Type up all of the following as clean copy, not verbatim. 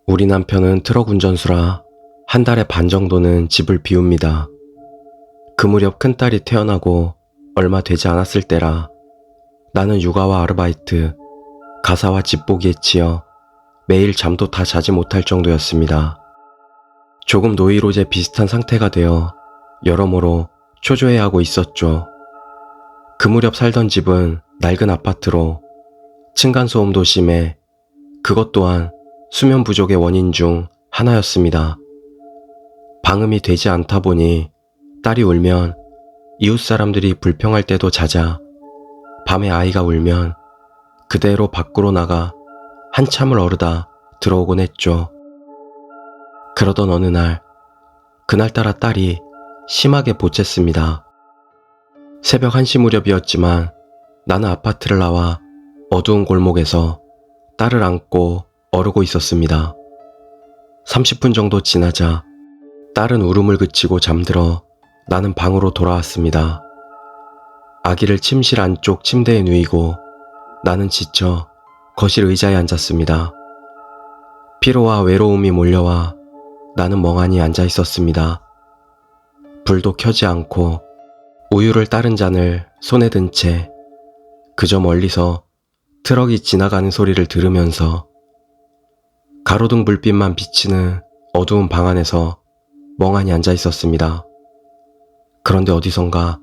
우리 남편은 트럭 운전수라 한 달에 반 정도는 집을 비웁니다. 그 무렵 큰딸이 태어나고 얼마 되지 않았을 때라 나는 육아와 아르바이트, 가사와 집보기에 치여 매일 잠도 다 자지 못할 정도였습니다. 조금 노이로제 비슷한 상태가 되어 여러모로 초조해하고 있었죠. 그 무렵 살던 집은 낡은 아파트로 층간소음도 심해 그것 또한 수면 부족의 원인 중 하나였습니다. 방음이 되지 않다 보니 딸이 울면 이웃 사람들이 불평할 때도 잦아 밤에 아이가 울면 그대로 밖으로 나가 한참을 어르다 들어오곤 했죠. 그러던 어느 날, 그날따라 딸이 심하게 보챘습니다. 새벽 1시 무렵이었지만 나는 아파트를 나와 어두운 골목에서 딸을 안고 어르고 있었습니다. 30분 정도 지나자 딸은 울음을 그치고 잠들어 나는 방으로 돌아왔습니다. 아기를 침실 안쪽 침대에 누이고 나는 지쳐 거실 의자에 앉았습니다. 피로와 외로움이 몰려와 나는 멍하니 앉아 있었습니다. 불도 켜지 않고 우유를 따른 잔을 손에 든 채 그저 멀리서 트럭이 지나가는 소리를 들으면서 가로등 불빛만 비치는 어두운 방 안에서 멍하니 앉아 있었습니다. 그런데 어디선가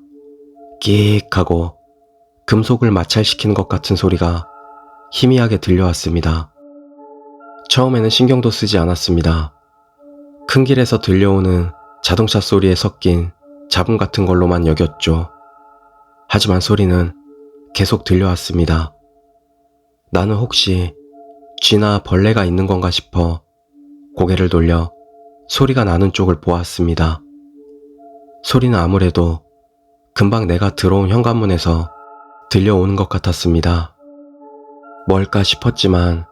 끼익 하고 금속을 마찰시키는 것 같은 소리가 희미하게 들려왔습니다. 처음에는 신경도 쓰지 않았습니다. 큰 길에서 들려오는 자동차 소리에 섞인 잡음 같은 걸로만 여겼죠. 하지만 소리는 계속 들려왔습니다. 나는 혹시 쥐나 벌레가 있는 건가 싶어 고개를 돌려 소리가 나는 쪽을 보았습니다. 소리는 아무래도 금방 내가 들어온 현관문에서 들려오는 것 같았습니다. 뭘까 싶었지만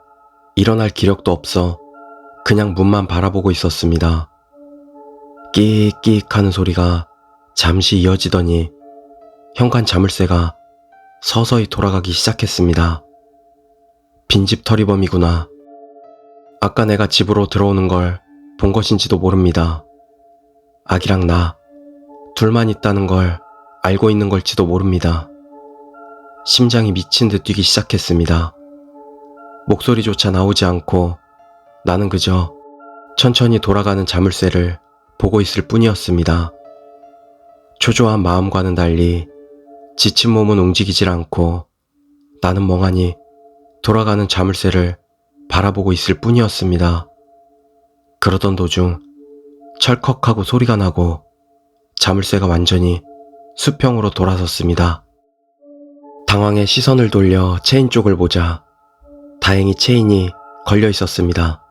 일어날 기력도 없어 그냥 문만 바라보고 있었습니다. 끼익끼익 하는 소리가 잠시 이어지더니 현관 자물쇠가 서서히 돌아가기 시작했습니다. 빈집 털이범이구나. 아까 내가 집으로 들어오는 걸 본 것인지도 모릅니다. 아기랑 나 둘만 있다는 걸 알고 있는 걸지도 모릅니다. 심장이 미친 듯 뛰기 시작했습니다. 목소리조차 나오지 않고 나는 그저 천천히 돌아가는 자물쇠를 보고 있을 뿐이었습니다. 초조한 마음과는 달리 지친 몸은 움직이질 않고 나는 멍하니 돌아가는 자물쇠를 바라보고 있을 뿐이었습니다. 그러던 도중 철컥하고 소리가 나고 자물쇠가 완전히 수평으로 돌아섰습니다. 당황해 시선을 돌려 체인 쪽을 보자 다행히 체인이 걸려 있었습니다.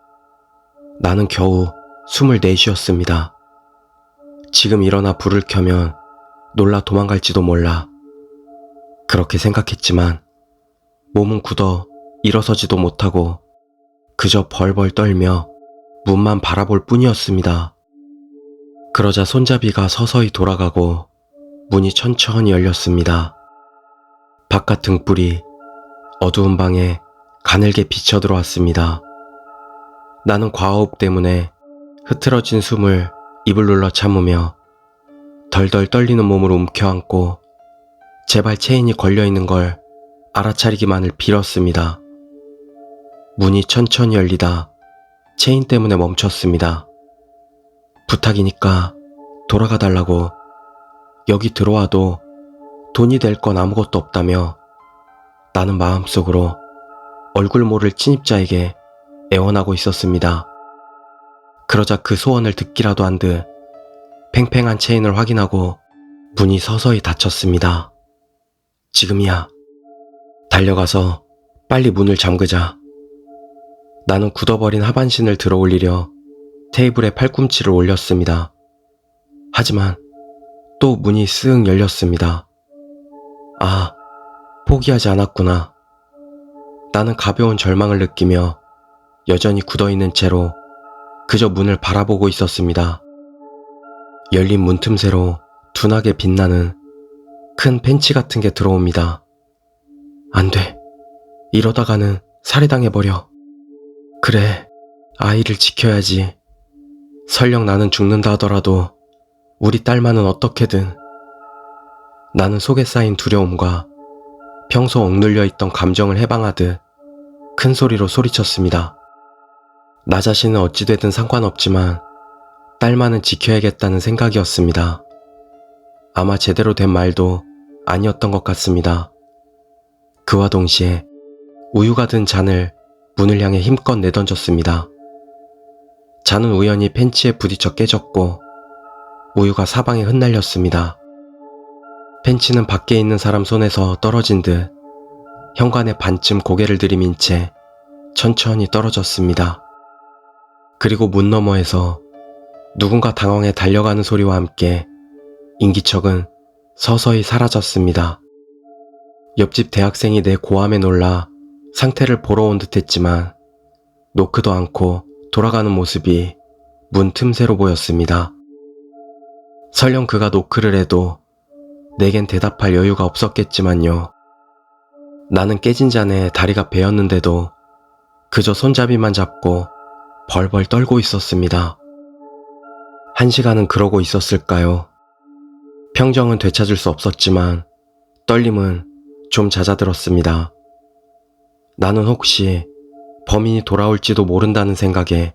나는 겨우 숨을 내쉬었습니다. 지금 일어나 불을 켜면 놀라 도망갈지도 몰라. 그렇게 생각했지만 몸은 굳어 일어서지도 못하고 그저 벌벌 떨며 문만 바라볼 뿐이었습니다. 그러자 손잡이가 서서히 돌아가고 문이 천천히 열렸습니다. 바깥 등불이 어두운 방에 가늘게 비쳐 들어왔습니다. 나는 과호흡 때문에 흐트러진 숨을 입을 눌러 참으며 덜덜 떨리는 몸으로 움켜안고 제발 체인이 걸려있는 걸 알아차리기만을 빌었습니다. 문이 천천히 열리다 체인 때문에 멈췄습니다. 부탁이니까 돌아가 달라고. 여기 들어와도 돈이 될 건 아무것도 없다며 나는 마음속으로 얼굴 모를 친입자에게 애원하고 있었습니다. 그러자 그 소원을 듣기라도 한 듯 팽팽한 체인을 확인하고 문이 서서히 닫혔습니다. 지금이야. 달려가서 빨리 문을 잠그자. 나는 굳어버린 하반신을 들어 올리려 테이블에 팔꿈치를 올렸습니다. 하지만 또 문이 쓱 열렸습니다. 아, 포기하지 않았구나. 나는 가벼운 절망을 느끼며 여전히 굳어있는 채로 그저 문을 바라보고 있었습니다. 열린 문 틈새로 둔하게 빛나는 큰 팬치 같은 게 들어옵니다. 안 돼. 이러다가는 살해당해버려. 그래, 아이를 지켜야지. 설령 나는 죽는다 하더라도 우리 딸만은 어떻게든. 나는 속에 쌓인 두려움과 평소 억눌려 있던 감정을 해방하듯 큰 소리로 소리쳤습니다. 나 자신은 어찌되든 상관없지만 딸만은 지켜야겠다는 생각이었습니다. 아마 제대로 된 말도 아니었던 것 같습니다. 그와 동시에 우유가 든 잔을 문을 향해 힘껏 내던졌습니다. 잔은 우연히 팬츠에 부딪혀 깨졌고 우유가 사방에 흩날렸습니다. 팬츠는 밖에 있는 사람 손에서 떨어진 듯 현관에 반쯤 고개를 들이민 채 천천히 떨어졌습니다. 그리고 문 너머에서 누군가 당황해 달려가는 소리와 함께 인기척은 서서히 사라졌습니다. 옆집 대학생이 내 고함에 놀라 상태를 보러 온 듯 했지만 놓지도 않고 돌아가는 모습이 문 틈새로 보였습니다. 설령 그가 노크를 해도 내겐 대답할 여유가 없었겠지만요. 나는 깨진 잔에 다리가 베었는데도 그저 손잡이만 잡고 벌벌 떨고 있었습니다. 1시간은 그러고 있었을까요? 평정은 되찾을 수 없었지만 떨림은 좀 잦아들었습니다. 나는 혹시 범인이 돌아올지도 모른다는 생각에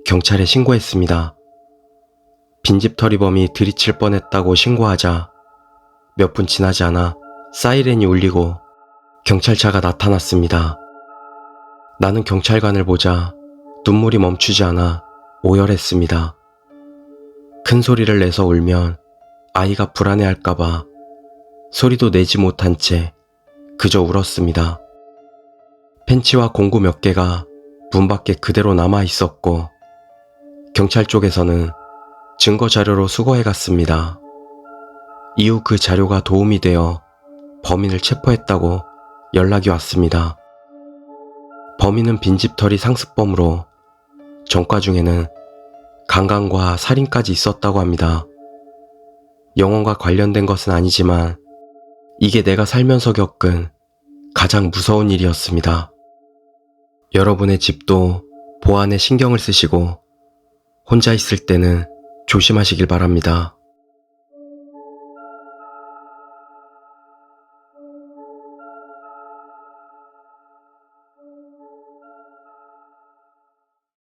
경찰에 신고했습니다. 빈집털이범이 들이칠 뻔했다고 신고하자 몇 분 지나지 않아 사이렌이 울리고 경찰차가 나타났습니다. 나는 경찰관을 보자 눈물이 멈추지 않아 오열했습니다. 큰 소리를 내서 울면 아이가 불안해할까봐 소리도 내지 못한 채 그저 울었습니다. 팬츠와 공구 몇 개가 문 밖에 그대로 남아 있었고 경찰 쪽에서는 증거 자료로 수거해갔습니다. 이후 그 자료가 도움이 되어 범인을 체포했다고 연락이 왔습니다. 범인은 빈집털이 상습범으로 전과 중에는 강간과 살인까지 있었다고 합니다. 영혼과 관련된 것은 아니지만 이게 내가 살면서 겪은 가장 무서운 일이었습니다. 여러분의 집도 보안에 신경을 쓰시고 혼자 있을 때는 조심하시길 바랍니다.